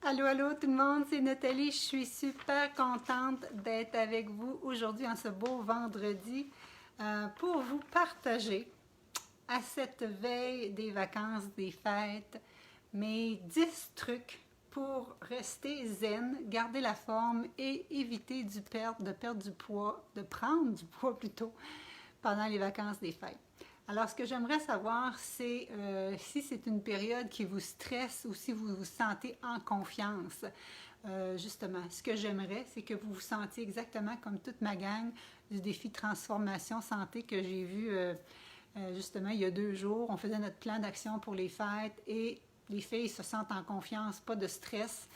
Allô, allô tout le monde, c'est Nathalie. Je suis super contente d'être avec vous aujourd'hui en ce beau vendredi pour vous partager à cette veille des vacances, des fêtes, mes 10 trucs pour rester zen, garder la forme et éviter de perdre du poids, de prendre du poids plutôt pendant les vacances des fêtes. Alors, ce que j'aimerais savoir, c'est si c'est une période qui vous stresse ou si vous vous sentez en confiance. Justement, ce que j'aimerais, c'est que vous vous sentiez exactement comme toute ma gang du défi transformation santé que j'ai vu justement il y a 2 jours. On faisait notre plan d'action pour les fêtes et les filles se sentent en confiance, pas de stress.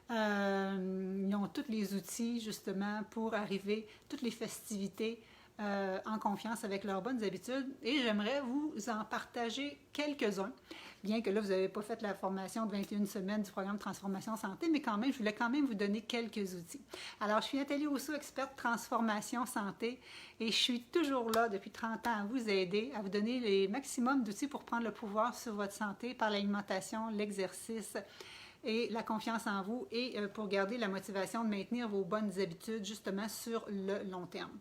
Ils ont tous les outils justement pour arriver, toutes les festivités en confiance avec leurs bonnes habitudes et j'aimerais vous en partager quelques-uns, bien que là vous n'avez pas fait la formation de 21 semaines du programme Transformation Santé, mais quand même, je voulais quand même vous donner quelques outils. Alors, je suis Nathalie Rousseau, experte Transformation Santé et je suis toujours là depuis 30 ans à vous aider, à vous donner les maximums d'outils pour prendre le pouvoir sur votre santé par l'alimentation, l'exercice et la confiance en vous et pour garder la motivation de maintenir vos bonnes habitudes justement sur le long terme.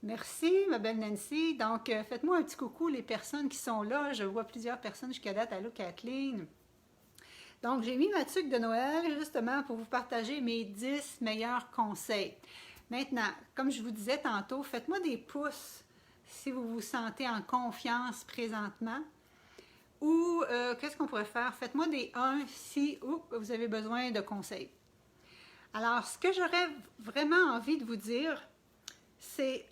Merci, ma belle Nancy. Donc, faites-moi un petit coucou, les personnes qui sont là. Je vois plusieurs personnes jusqu'à date. Allô, Kathleen. Donc, j'ai mis ma tuque de Noël justement pour vous partager mes 10 meilleurs conseils. Maintenant, comme je vous disais tantôt, faites-moi des pouces si vous vous sentez en confiance présentement. Ou, qu'est-ce qu'on pourrait faire? Faites-moi des 1 si vous avez besoin de conseils. Alors, ce que j'aurais vraiment envie de vous dire, c'est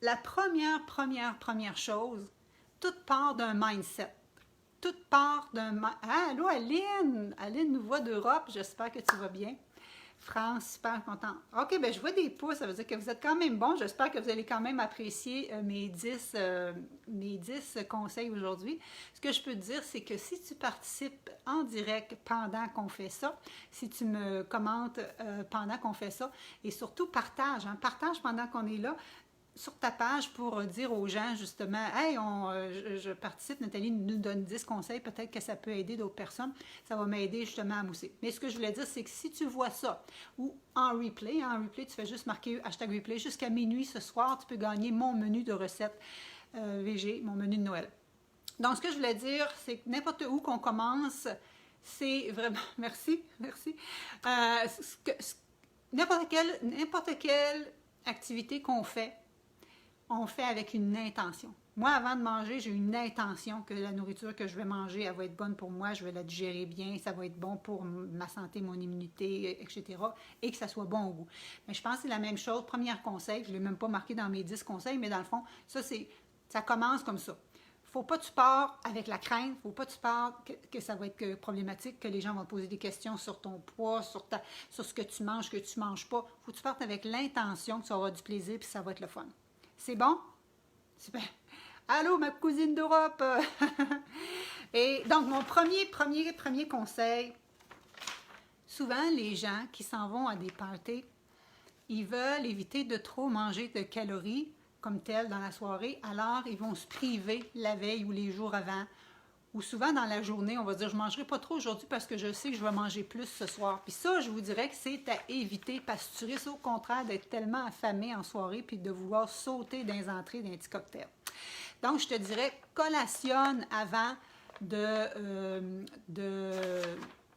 la première chose, toute part d'un mindset. Toute part d'un... Ah, allô, Aline! Aline nous voit d'Europe, j'espère que tu vas bien. France, super content. OK, bien, je vois des pouces, ça veut dire que vous êtes quand même bon. J'espère que vous allez quand même apprécier mes 10 conseils aujourd'hui. Ce que je peux te dire, c'est que si tu participes en direct pendant qu'on fait ça, si tu me commentes pendant qu'on fait ça, et surtout partage, partage pendant qu'on est là, sur ta page pour dire aux gens justement, hey, je participe, Nathalie nous donne 10 conseils, peut-être que ça peut aider d'autres personnes, ça va m'aider justement à mousser. Mais ce que je voulais dire, c'est que si tu vois ça, ou en replay, tu fais juste marquer hashtag replay, jusqu'à minuit ce soir, tu peux gagner mon menu de recettes VG, mon menu de Noël. Donc, ce que je voulais dire, c'est que n'importe où qu'on commence, c'est vraiment, merci, n'importe quelle activité qu'on fait, on fait avec une intention. Moi, avant de manger, j'ai une intention que la nourriture que je vais manger, elle va être bonne pour moi, je vais la digérer bien, ça va être bon pour ma santé, mon immunité, etc. Et que ça soit bon au goût. Mais je pense que c'est la même chose. Premier conseil, je ne l'ai même pas marqué dans mes 10 conseils, mais dans le fond, ça commence comme ça. Faut pas que tu pars avec la crainte, faut pas que tu pars que ça va être problématique, que les gens vont te poser des questions sur ton poids, sur ce que tu manges pas. Faut que tu partes avec l'intention que tu vas avoir du plaisir et que ça va être le fun. C'est bon? Super. Allô, ma cousine d'Europe! Et donc, mon premier conseil, souvent les gens qui s'en vont à des parties, ils veulent éviter de trop manger de calories comme telles dans la soirée, alors ils vont se priver la veille ou les jours avant. Ou souvent dans la journée, on va dire, je ne mangerai pas trop aujourd'hui parce que je sais que je vais manger plus ce soir. Puis ça, je vous dirais que c'est à éviter parce que tu risques au contraire d'être tellement affamé en soirée puis de vouloir sauter dans les entrées d'un petit cocktail. Donc, je te dirais, collationne avant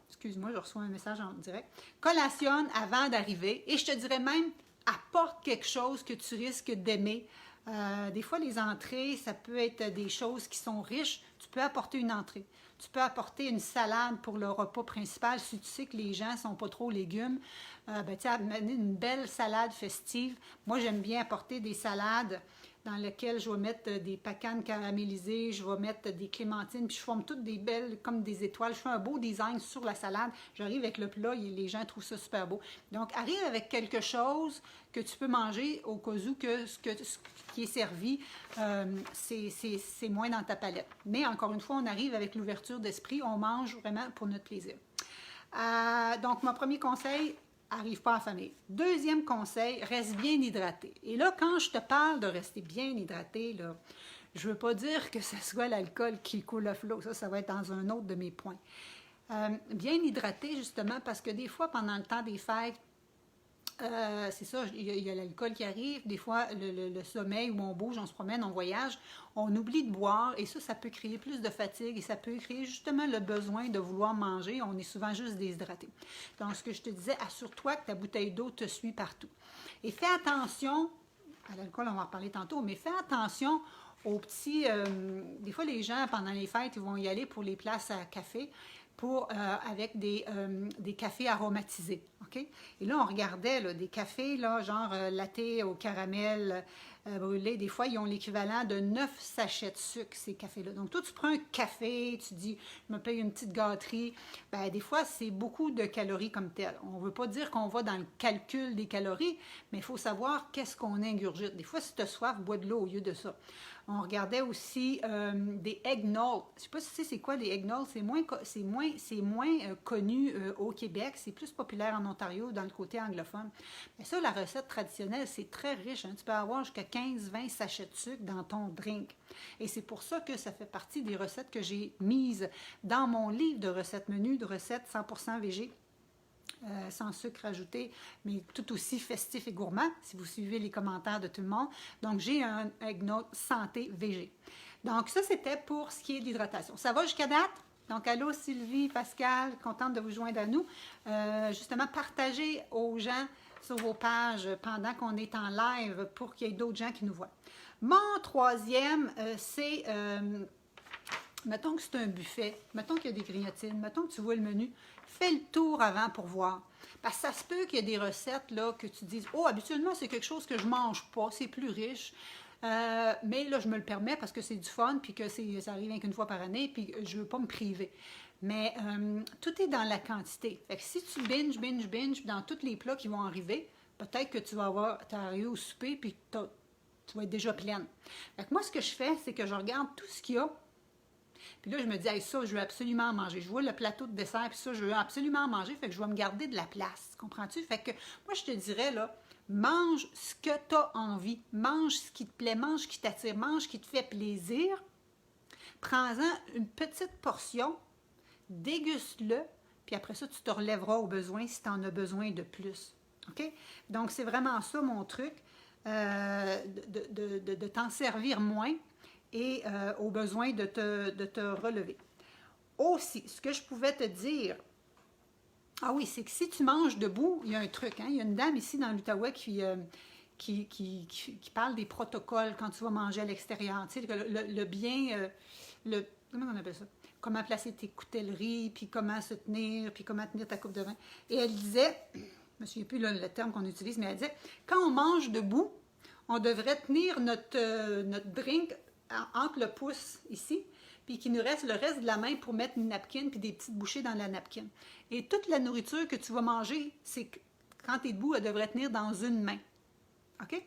excuse-moi, je reçois un message en direct. Collationne avant d'arriver et je te dirais même, apporte quelque chose que tu risques d'aimer. Des fois, les entrées, ça peut être des choses qui sont riches. Tu peux apporter une entrée. Tu peux apporter une salade pour le repas principal si tu sais que les gens ne sont pas trop légumes. Tu amener une belle salade festive. Moi, j'aime bien apporter des salades dans lesquelles je vais mettre des pacanes caramélisées, je vais mettre des clémentines, puis je forme toutes des belles, comme des étoiles. Je fais un beau design sur la salade. J'arrive avec le plat et les gens trouvent ça super beau. Donc, arrive avec quelque chose que tu peux manger au cas où que ce qui est servi, c'est moins dans ta palette. Mais encore une fois, on arrive avec l'ouverture d'esprit, on mange vraiment pour notre plaisir. Donc, mon premier conseil, arrive pas affamé. Deuxième conseil, reste bien hydraté. Et là, quand je te parle de rester bien hydraté, là, je ne veux pas dire que ce soit l'alcool qui coule à flot. Ça va être dans un autre de mes points. Bien hydraté, justement, parce que des fois, pendant le temps des fêtes, c'est ça, il y a l'alcool qui arrive, des fois le sommeil où on bouge, on se promène, on voyage, on oublie de boire et ça peut créer plus de fatigue et ça peut créer justement le besoin de vouloir manger, on est souvent juste déshydraté. Donc ce que je te disais, assure-toi que ta bouteille d'eau te suit partout. Et fais attention, à l'alcool on va en reparler tantôt, mais fais attention aux petits, des fois les gens pendant les fêtes ils vont y aller pour les places à café, avec des cafés aromatisés. OK? Et là, on regardait là, des cafés, là, genre latte au caramel brûlé. Des fois, ils ont l'équivalent de 9 sachets de sucre, ces cafés-là. Donc, toi, tu prends un café, tu dis, je me paye une petite gâterie. Bien, des fois, c'est beaucoup de calories comme tel. On ne veut pas dire qu'on va dans le calcul des calories, mais il faut savoir qu'est-ce qu'on ingurgite. Des fois, si tu as soif, bois de l'eau au lieu de ça. On regardait aussi des eggnog. Je ne sais pas si tu sais c'est quoi les eggnog. C'est moins connu au Québec. C'est plus populaire en Ontario, dans le côté anglophone. Mais ça, la recette traditionnelle, c'est très riche. Hein. Tu peux avoir jusqu'à 15-20 sachets de sucre dans ton drink. Et c'est pour ça que ça fait partie des recettes que j'ai mises dans mon livre de recettes menus, de recettes 100% végé. Sans sucre ajouté, mais tout aussi festif et gourmand, si vous suivez les commentaires de tout le monde. Donc, j'ai un eggnog santé végé. Donc, ça, c'était pour ce qui est de l'hydratation. Ça va jusqu'à date? Donc, allô Sylvie, Pascal, contente de vous joindre à nous. Justement, partagez aux gens sur vos pages pendant qu'on est en live pour qu'il y ait d'autres gens qui nous voient. Mon troisième, c'est... mettons que c'est un buffet, mettons qu'il y a des grignotines, mettons que tu vois le menu, fais le tour avant pour voir. Parce que ça se peut qu'il y ait des recettes là, que tu dises « Oh, habituellement, c'est quelque chose que je ne mange pas, c'est plus riche. Mais là, je me le permets parce que c'est du fun, puis que ça arrive qu'une fois par année, puis je ne veux pas me priver. » Mais tout est dans la quantité. Fait que si tu binge dans tous les plats qui vont arriver, peut-être que tu vas arriver au souper, puis tu vas être déjà pleine. Fait que moi, ce que je fais, c'est que je regarde tout ce qu'il y a. Puis là, je me dis, hey, ça, je veux absolument en manger. Je vois le plateau de dessert, puis ça, je veux absolument en manger. Fait que je vais me garder de la place. Comprends-tu? Fait que moi, je te dirais, là, mange ce que tu as envie. Mange ce qui te plaît, mange ce qui t'attire, mange ce qui te fait plaisir. Prends-en une petite portion, déguste-le, puis après ça, tu te relèveras au besoin si tu en as besoin de plus. OK? Donc, c'est vraiment ça, mon truc, de t'en servir moins et au besoin de te relever. Aussi, ce que je pouvais te dire, ah oui, c'est que si tu manges debout, il y a un truc, hein? Il y a une dame ici dans l'Outaouais qui parle des protocoles quand tu vas manger à l'extérieur, tu sais, le bien, comment on appelle ça? Comment placer tes coutelleries, puis comment se tenir, puis comment tenir ta coupe de vin. Et elle disait, je ne me souviens plus le terme qu'on utilise, mais elle disait, quand on mange debout, on devrait tenir notre drink entre le pouce ici, puis qu'il nous reste le reste de la main pour mettre une napkin puis des petites bouchées dans la napkin. Et toute la nourriture que tu vas manger, c'est que quand tu es debout, elle devrait tenir dans une main. OK?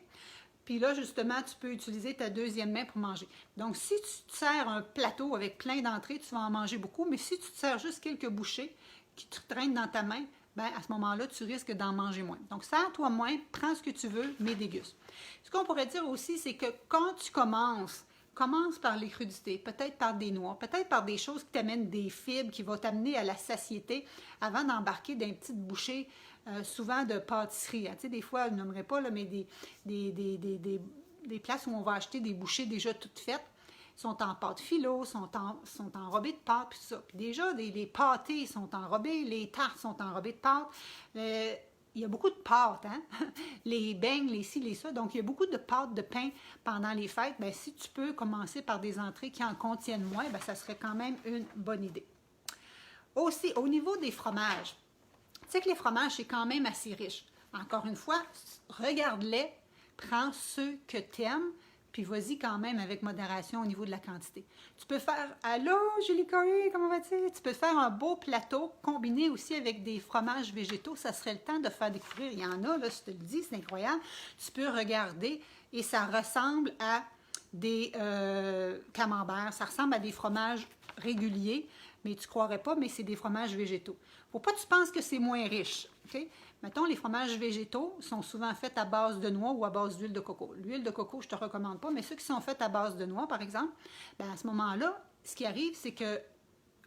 Puis là, justement, tu peux utiliser ta deuxième main pour manger. Donc, si tu te sers un plateau avec plein d'entrées, tu vas en manger beaucoup, mais si tu te sers juste quelques bouchées qui te traînent dans ta main, bien, à ce moment-là, tu risques d'en manger moins. Donc, sers-toi moins, prends ce que tu veux, mais déguste. Ce qu'on pourrait dire aussi, c'est que quand tu commence par les crudités, peut-être par des noix, peut-être par des choses qui t'amènent des fibres, qui vont t'amener à la satiété avant d'embarquer dans une petite bouchée, souvent de pâtisserie. Hein. Tu sais, des fois, je ne nommerai pas, là, mais des places où on va acheter des bouchées déjà toutes faites, sont en pâte philo, sont enrobées de pâte, puis ça. Puis déjà, les pâtés sont enrobés, les tartes sont enrobées de pâte. Il y a beaucoup de pâtes, hein? Les beignes, les ci, les ça. Donc, il y a beaucoup de pâtes de pain pendant les fêtes. Bien, si tu peux commencer par des entrées qui en contiennent moins, bien, ça serait quand même une bonne idée. Aussi, au niveau des fromages, tu sais que les fromages, c'est quand même assez riche. Encore une fois, regarde-les, prends ceux que tu aimes, puis vas-y quand même avec modération au niveau de la quantité. Tu peux faire « Allô, Julie Corey, comment vas-tu? » Tu peux faire un beau plateau combiné aussi avec des fromages végétaux. Ça serait le temps de faire découvrir. Il y en a, là, je te le dis, c'est incroyable. Tu peux regarder et ça ressemble à des camemberts. Ça ressemble à des fromages réguliers, mais tu ne croirais pas, mais c'est des fromages végétaux. Faut pas que tu penses que c'est moins riche. OK? Mettons, les fromages végétaux sont souvent faits à base de noix ou à base d'huile de coco. L'huile de coco, je ne te recommande pas, mais ceux qui sont faits à base de noix, par exemple, bien, à ce moment-là, ce qui arrive, c'est que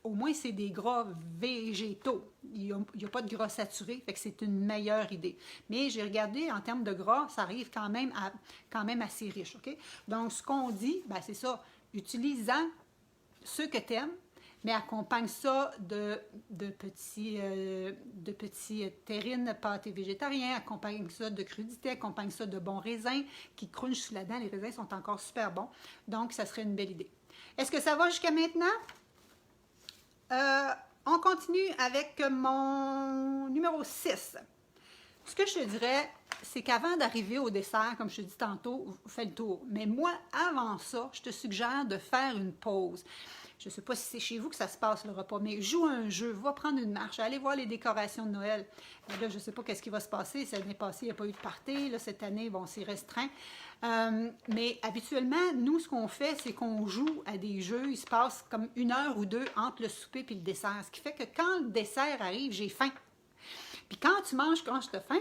au moins c'est des gras végétaux. Il n'y a pas de gras saturé, fait que c'est une meilleure idée. Mais j'ai regardé en termes de gras, ça arrive quand même assez riche, OK? Donc, ce qu'on dit, ben, c'est ça, utilisant ceux que tu aimes, mais accompagne ça de petits terrines pâtés végétariens, accompagne ça de crudités, accompagne ça de bons raisins qui crunchent sous la dent. Les raisins sont encore super bons, donc ça serait une belle idée. Est-ce que ça va jusqu'à maintenant? On continue avec mon numéro 6. Ce que je te dirais, c'est qu'avant d'arriver au dessert, comme je te dis tantôt, fais le tour. Mais moi, avant ça, je te suggère de faire une pause. Je ne sais pas si c'est chez vous que ça se passe le repas, mais joue un jeu, va prendre une marche, allez voir les décorations de Noël. Et là, je ne sais pas qu'est-ce qui va se passer. L'année passée, il n'y a pas eu de party. Là, cette année, bon, c'est restreint. Mais habituellement, nous, ce qu'on fait, c'est qu'on joue à des jeux. Il se passe comme 1 heure ou 2 entre le souper et le dessert. Ce qui fait que quand le dessert arrive, j'ai faim. Puis quand tu manges quand tu as faim,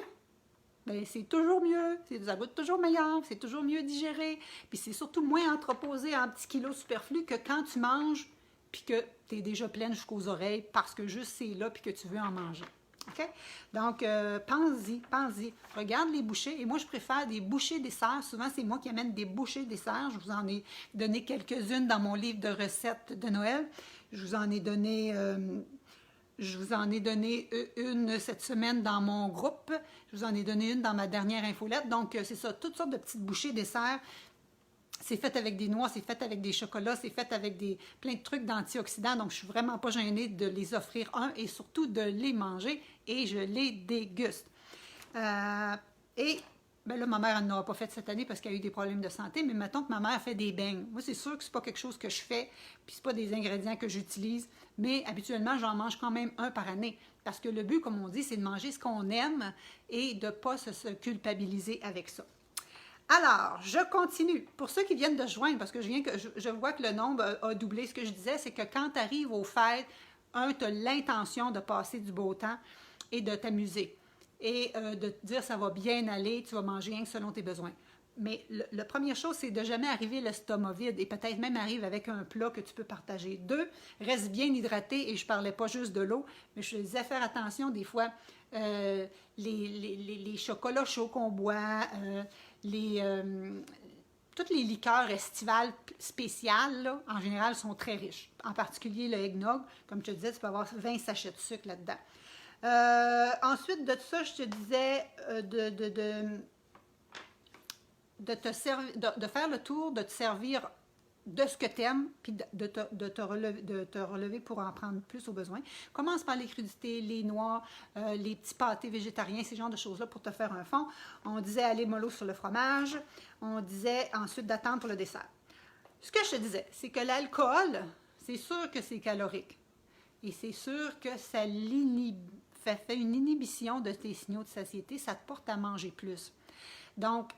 bien, c'est toujours mieux, ça goûte toujours meilleur, c'est toujours mieux digéré, puis c'est surtout moins entreposé en petits kilos superflus que quand tu manges, puis que tu es déjà pleine jusqu'aux oreilles parce que juste c'est là, puis que tu veux en manger. OK? Donc, pense-y. Regarde les bouchées. Et moi, je préfère des bouchées desserts. Souvent, c'est moi qui amène des bouchées desserts. Je vous en ai donné quelques-unes dans mon livre de recettes de Noël. Je vous en ai donné une cette semaine dans mon groupe. Je vous en ai donné une dans ma dernière infolette. Donc, c'est ça, toutes sortes de petites bouchées desserts. C'est fait avec des noix, c'est fait avec des chocolats, c'est fait avec plein de trucs d'antioxydants. Donc, je ne suis vraiment pas gênée de les offrir et surtout de les manger et je les déguste. Ben là, ma mère, elle n'aura pas fait cette année parce qu'elle a eu des problèmes de santé, mais mettons que ma mère fait des beignes. Moi, c'est sûr que c'est pas quelque chose que je fais, puis c'est pas des ingrédients que j'utilise, mais habituellement, j'en mange quand même un par année. Parce que le but, comme on dit, c'est de manger ce qu'on aime et de ne pas se culpabiliser avec ça. Alors, je continue. Pour ceux qui viennent de se joindre, parce que je vois que le nombre a doublé, ce que je disais, c'est que quand tu arrives aux fêtes, tu as l'intention de passer du beau temps et de t'amuser. Et de te dire ça va bien aller, tu vas manger rien que selon tes besoins. Mais la première chose, c'est de jamais arriver l'estomac vide et peut-être même arrive avec un plat que tu peux partager. 2, reste bien hydraté et je ne parlais pas juste de l'eau, mais je te disais faire attention des fois, les chocolats chauds qu'on boit, toutes les liqueurs estivales spéciales, là, en général, sont très riches. En particulier le eggnog, comme je te disais, tu peux avoir 20 sachets de sucre là-dedans. Ensuite de ça, je te disais de faire le tour, de te servir de ce que tu aimes, puis de te relever pour en prendre plus au besoin. Commence par les crudités, les noix, les petits pâtés végétariens, ces genres de choses-là pour te faire un fond. On disait aller mollo sur le fromage. On disait ensuite d'attendre pour le dessert. Ce que je te disais, c'est que l'alcool, c'est sûr que c'est calorique. Et c'est sûr que ça fait une inhibition de tes signaux de satiété, ça te porte à manger plus. Donc,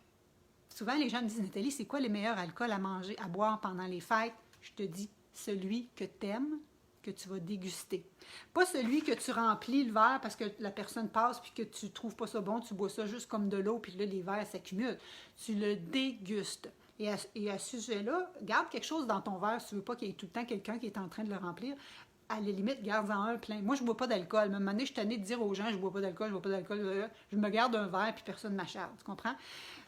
souvent, les gens me disent, Nathalie, c'est quoi les meilleurs alcools à boire pendant les fêtes? Je te dis, celui que tu aimes, que tu vas déguster. Pas celui que tu remplis le verre parce que la personne passe puis que tu ne trouves pas ça bon, tu bois ça juste comme de l'eau puis là, les verres s'accumulent. Tu le dégustes. Et à ce sujet-là, garde quelque chose dans ton verre si tu ne veux pas qu'il y ait tout le temps quelqu'un qui est en train de le remplir. À la limite, garde-en un plein. Moi, je ne bois pas d'alcool. À un moment donné, je suis tannée de dire aux gens, je ne bois pas d'alcool, je ne bois pas d'alcool. Je me garde un verre puis personne ne m'acharne. Tu comprends?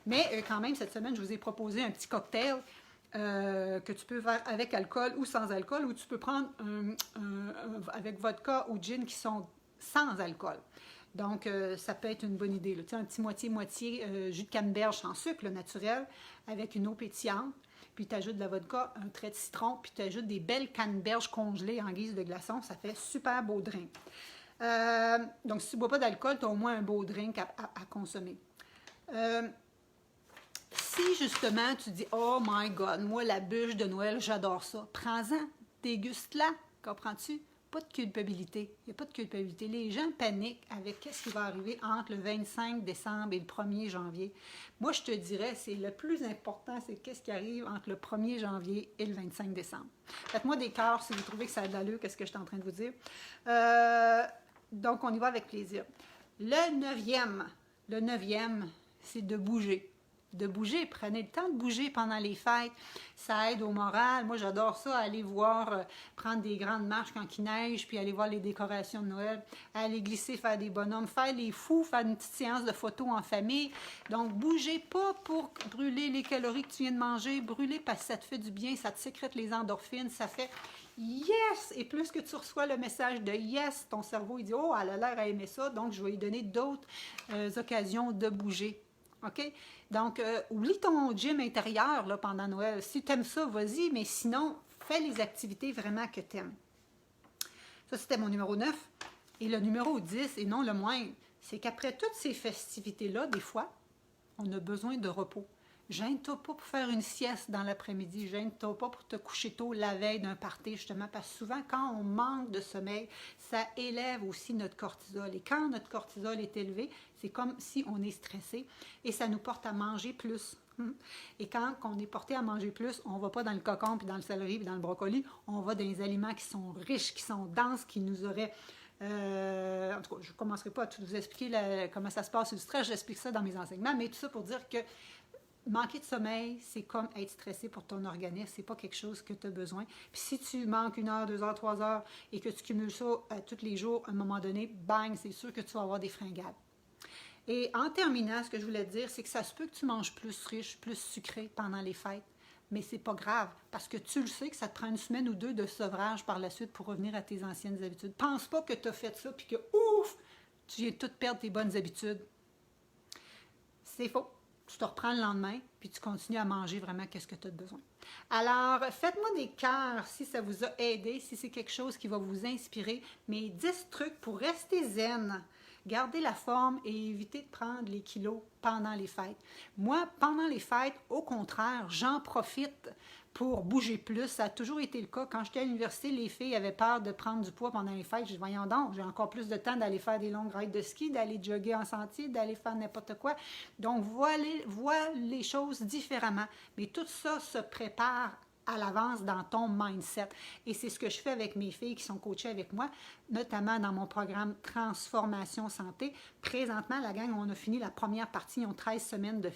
Mais quand même, cette semaine, je vous ai proposé un petit cocktail que tu peux faire avec alcool ou sans alcool, ou tu peux prendre avec vodka ou gin qui sont sans alcool. Donc, ça peut être une bonne idée. Là. Tu sais, un petit moitié-moitié jus de canneberge sans sucre, là, naturel, avec une eau pétillante. Puis tu ajoutes de la vodka, un trait de citron, puis tu ajoutes des belles canneberges congelées en guise de glaçons. Ça fait super beau drink. Donc, si tu ne bois pas d'alcool, tu as au moins un beau drink à consommer. Si justement tu dis « Oh my God, moi la bûche de Noël, j'adore ça », prends-en, déguste-la, comprends-tu? Pas de culpabilité, il n'y a pas de culpabilité. Les gens paniquent avec qu'est-ce qui va arriver entre le 25 décembre et le 1er janvier. Moi, je te dirais, c'est le plus important, c'est qu'est-ce qui arrive entre le 1er janvier et le 25 décembre. Faites-moi des cœurs si vous trouvez que ça a de l'allure, qu'est-ce que je suis en train de vous dire. Donc, on y va avec plaisir. Le neuvième, c'est de bouger. de bouger. Prenez le temps de bouger pendant les fêtes. Ça aide au moral. Moi, j'adore ça, aller voir, prendre des grandes marches quand il neige, puis aller voir les décorations de Noël, aller glisser, faire des bonhommes, faire les fous, faire une petite séance de photos en famille. Donc, bougez pas pour brûler les calories que tu viens de manger. Brûler parce que ça te fait du bien, ça te sécrète les endorphines, ça fait yes! Et plus que tu reçois le message de yes, ton cerveau, il dit, oh, elle a l'air à aimer ça, donc je vais lui donner d'autres occasions de bouger. OK? Donc, oublie ton gym intérieur là, pendant Noël. Si tu aimes ça, vas-y, mais sinon, fais les activités vraiment que tu aimes. Ça, c'était mon numéro 9. Et le numéro 10, et non le moindre, c'est qu'après toutes ces festivités-là, des fois, on a besoin de repos. Gêne-toi pas pour faire une sieste dans l'après-midi. Gêne-toi pas pour te coucher tôt la veille d'un party, justement, parce que souvent, quand on manque de sommeil, ça élève aussi notre cortisol. Et quand notre cortisol est élevé, c'est comme si on est stressé et ça nous porte à manger plus. Et quand on est porté à manger plus, on ne va pas dans le cocon, puis dans le céleri, puis dans le brocoli, on va dans les aliments qui sont riches, qui sont denses, qui nous auraient... en tout cas, je ne commencerai pas à tout vous expliquer comment ça se passe sur le stress, j'explique ça dans mes enseignements, mais tout ça pour dire que manquer de sommeil, c'est comme être stressé pour ton organisme. C'est pas quelque chose que tu as besoin. Puis si tu manques 1 heure, 2 heures, 3 heures et que tu cumules ça tous les jours, à un moment donné, bang, c'est sûr que tu vas avoir des fringales. Et en terminant, ce que je voulais te dire, c'est que ça se peut que tu manges plus riche, plus sucré pendant les fêtes. Mais c'est pas grave, parce que tu le sais que ça te prend 1 semaine ou 2 de sevrage par la suite pour revenir à tes anciennes habitudes. Pense pas que tu as fait ça puis que, ouf, tu viens de tout perdre tes bonnes habitudes. C'est faux. Tu te reprends le lendemain, puis tu continues à manger vraiment qu'est-ce que tu as besoin. Alors, faites-moi des cœurs si ça vous a aidé, si c'est quelque chose qui va vous inspirer. Mes 10 trucs pour rester zen, garder la forme et éviter de prendre les kilos pendant les fêtes. Moi, pendant les fêtes, au contraire, j'en profite pour bouger plus. Ça a toujours été le cas. Quand j'étais à l'université, les filles avaient peur de prendre du poids pendant les fêtes. Je dis, voyons donc, j'ai encore plus de temps d'aller faire des longues rides de ski, d'aller jogger en sentier, d'aller faire n'importe quoi. Donc, vois les choses différemment. Mais tout ça se prépare à l'avance dans ton mindset. Et c'est ce que je fais avec mes filles qui sont coachées avec moi, notamment dans mon programme Transformation Santé. Présentement, la gang, on a fini la première partie, ils ont 13 semaines de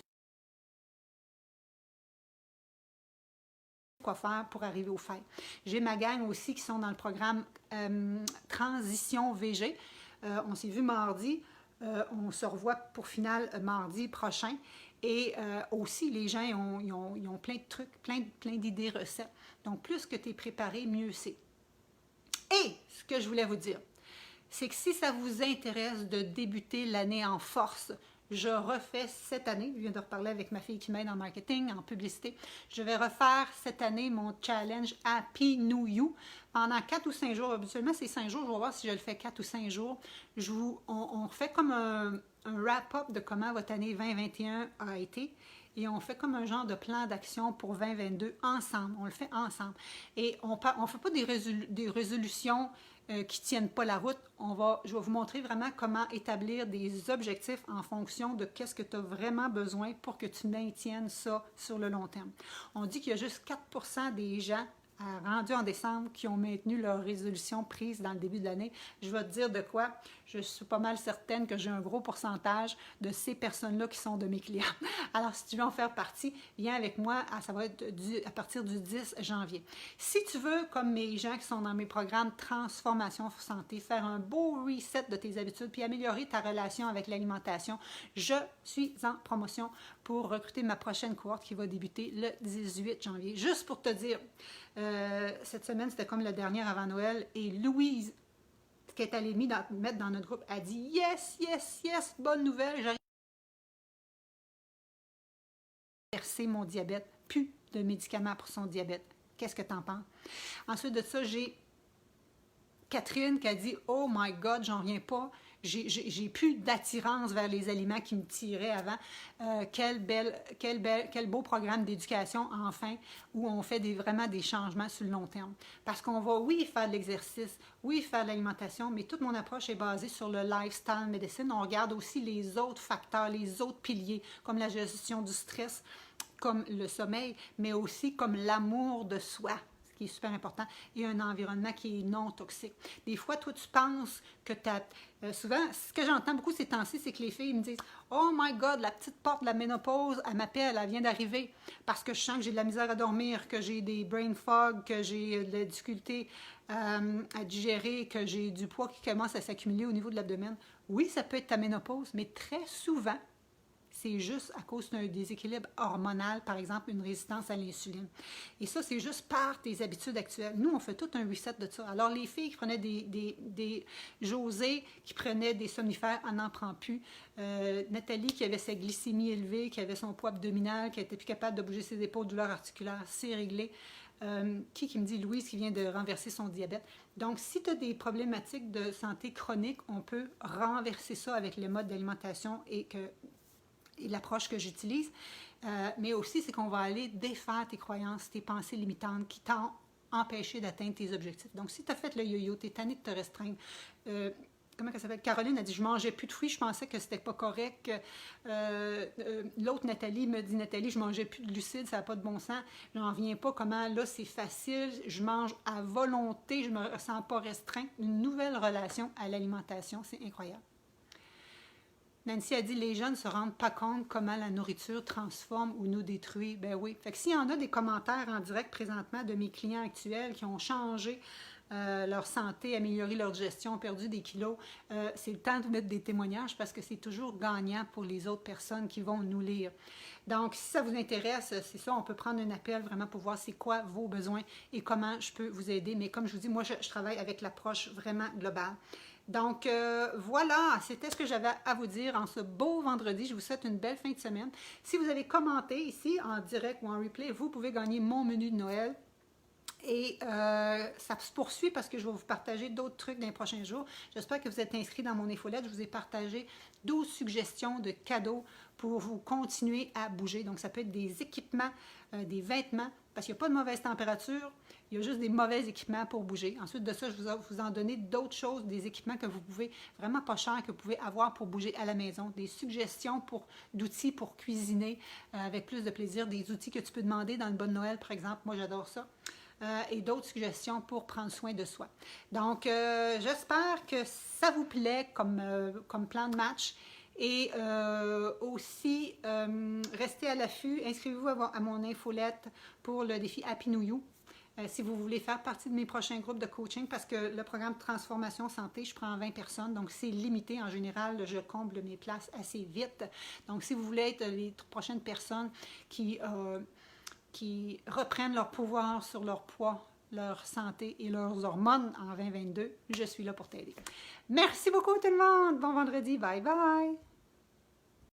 quoi faire pour arriver aux fêtes. J'ai ma gang aussi qui sont dans le programme Transition VG. On s'est vu mardi. On se revoit pour finale mardi prochain. Et aussi, les gens ils ont plein de trucs, plein d'idées recettes. Donc, plus que tu es préparé, mieux c'est. Et ce que je voulais vous dire, c'est que si ça vous intéresse de débuter l'année en force, je refais cette année, je viens de reparler avec ma fille qui m'aide en marketing, en publicité, je vais refaire cette année mon challenge Happy New You pendant 4 ou 5 jours. Habituellement, c'est 5 jours, je vais voir si je le fais 4 ou 5 jours. On fait comme un wrap-up de comment votre année 2021 a été. Et on fait comme un genre de plan d'action pour 2022 ensemble. On le fait ensemble. Et on ne fait pas des résolutions qui ne tiennent pas la route. Je vais vous montrer vraiment comment établir des objectifs en fonction de qu'est-ce que tu as vraiment besoin pour que tu maintiennes ça sur le long terme. On dit qu'il y a juste 4% des gens rendus en décembre qui ont maintenu leur résolution prise dans le début de l'année. Je vais te dire de quoi. Je suis pas mal certaine que j'ai un gros pourcentage de ces personnes-là qui sont de mes clients. Alors, si tu veux en faire partie, viens avec moi. Ça va être à partir du 10 janvier. Si tu veux, comme mes gens qui sont dans mes programmes Transformation Santé, faire un beau reset de tes habitudes puis améliorer ta relation avec l'alimentation, je suis en promotion pour recruter ma prochaine cohorte qui va débuter le 18 janvier. Juste pour te dire, cette semaine, c'était comme la dernière avant Noël et Louise, qui est allée mettre dans notre groupe, a dit « Yes, yes, yes, bonne nouvelle, j'arrive à verser mon diabète, plus de médicaments pour son diabète. » Qu'est-ce que tu en penses? Ensuite de ça, j'ai Catherine qui a dit « Oh my God, j'en reviens pas. J'ai plus d'attirance vers les aliments qui me tiraient avant. Quel beau programme d'éducation, enfin, où on fait vraiment des changements sur le long terme. Parce qu'on va, oui, faire de l'exercice, oui, faire de l'alimentation, mais toute mon approche est basée sur le lifestyle medicine. On regarde aussi les autres facteurs, les autres piliers, comme la gestion du stress, comme le sommeil, mais aussi comme l'amour de soi. ce qui est super important, et un environnement qui est non toxique. Des fois, toi, tu penses que tu as... souvent, ce que j'entends beaucoup ces temps-ci, c'est que les filles me disent « Oh my God, la petite porte de la ménopause, elle m'appelle, elle vient d'arriver parce que je sens que j'ai de la misère à dormir, que j'ai des brain fog, que j'ai de la difficulté à digérer, que j'ai du poids qui commence à s'accumuler au niveau de l'abdomen. » Oui, ça peut être ta ménopause, mais très souvent, c'est juste à cause d'un déséquilibre hormonal, par exemple une résistance à l'insuline. Et ça, c'est juste par tes habitudes actuelles. Nous, on fait tout un reset de ça. Alors, les filles qui prenaient des Josée, qui prenaient des somnifères, on n'en prend plus. Nathalie, qui avait sa glycémie élevée, qui avait son poids abdominal, qui n'était plus capable de bouger ses épaules, douleur articulaire, c'est réglé. Qui me dit Louise qui vient de renverser son diabète. Donc, si tu as des problématiques de santé chronique, on peut renverser ça avec le mode d'alimentation et l'approche que j'utilise, mais aussi c'est qu'on va aller défaire tes croyances, tes pensées limitantes qui t'ont empêché d'atteindre tes objectifs. Donc, si tu as fait le yo-yo, tu es tanné de te restreindre, comment elle s'appelle? Caroline a dit « Je mangeais plus de fruits, je pensais que c'était pas correct. » L'autre, Nathalie, me dit « Nathalie, je mangeais plus de glucides, ça n'a pas de bon sens. Je n'en viens pas comment, là, c'est facile, je mange à volonté, je me ressens pas restreint. » Une nouvelle relation à l'alimentation, c'est incroyable. Nancy a dit « Les jeunes ne se rendent pas compte comment la nourriture transforme ou nous détruit. » Ben oui. Fait que s'il y en a des commentaires en direct présentement de mes clients actuels qui ont changé leur santé, amélioré leur digestion, perdu des kilos, c'est le temps de mettre des témoignages parce que c'est toujours gagnant pour les autres personnes qui vont nous lire. Donc, si ça vous intéresse, c'est ça, on peut prendre un appel vraiment pour voir c'est quoi vos besoins et comment je peux vous aider. Mais comme je vous dis, moi, je travaille avec l'approche vraiment globale. Donc, voilà, c'était ce que j'avais à vous dire en ce beau vendredi. Je vous souhaite une belle fin de semaine. Si vous avez commenté ici, en direct ou en replay, vous pouvez gagner mon menu de Noël. Et ça se poursuit parce que je vais vous partager d'autres trucs dans les prochains jours. J'espère que vous êtes inscrits dans mon infolette. Je vous ai partagé 12 suggestions de cadeaux pour vous continuer à bouger. Donc, ça peut être des équipements, des vêtements, parce qu'il n'y a pas de mauvaise température. Il y a juste des mauvais équipements pour bouger. Ensuite de ça, je vais vous en donner d'autres choses, des équipements que vous pouvez, vraiment pas chers, que vous pouvez avoir pour bouger à la maison. Des suggestions d'outils pour cuisiner avec plus de plaisir. Des outils que tu peux demander dans le bon Noël, par exemple. Moi, j'adore ça. Et d'autres suggestions pour prendre soin de soi. Donc, j'espère que ça vous plaît comme plan de match. Et aussi, restez à l'affût. Inscrivez-vous à mon infolette pour le défi Happy New You. Si vous voulez faire partie de mes prochains groupes de coaching, parce que le programme Transformation Santé, je prends 20 personnes, donc c'est limité. En général, je comble mes places assez vite. Donc, si vous voulez être les prochaines personnes qui reprennent leur pouvoir sur leur poids, leur santé et leurs hormones en 2022, je suis là pour t'aider. Merci beaucoup tout le monde. Bon vendredi. Bye bye.